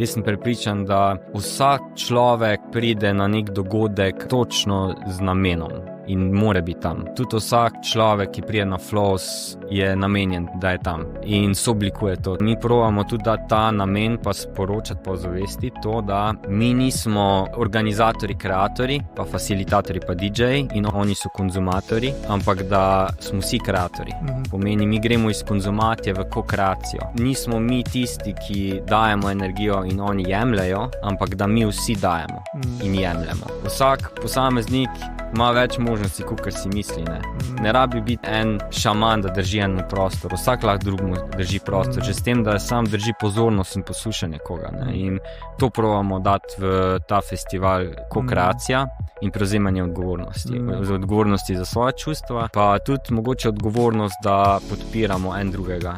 Jaz sem prepričan, da vsak človek pride na nek dogodek točno z namenom in mora biti tam. Tudi vsak človek, ki pride na Flows, je namenjen, da je tam in sooblikuje to. Mi probamo tudi dati ta namen, pa sporočati, pa ozavestiti to, da mi nismo organizatorji, kreatorji, pa facilitatorji, pa DJ-ji in oni so konzumatorji, ampak da smo vsi kreatorji. Pomeni, mi gremo iz konzumacije v ko-kreacijo. Nismo mi tisti, ki dajemo energijo in oni jemljajo, ampak da mi vsi dajemo in jemljemo. Vsak posameznik ima več možnosti, kakor si misli. Ne rabi biti en šaman, da drži en prostor. Vsak lahko drugemu drži prostor, že s tem, da sam drži pozornost in posluša nekoga. In to probamo dati v ta festival ko-kreacija in prevzemanje odgovornosti. Odgovornosti za svoje čustva, pa tudi mogoče odgovornost, da podpiramo en drugega.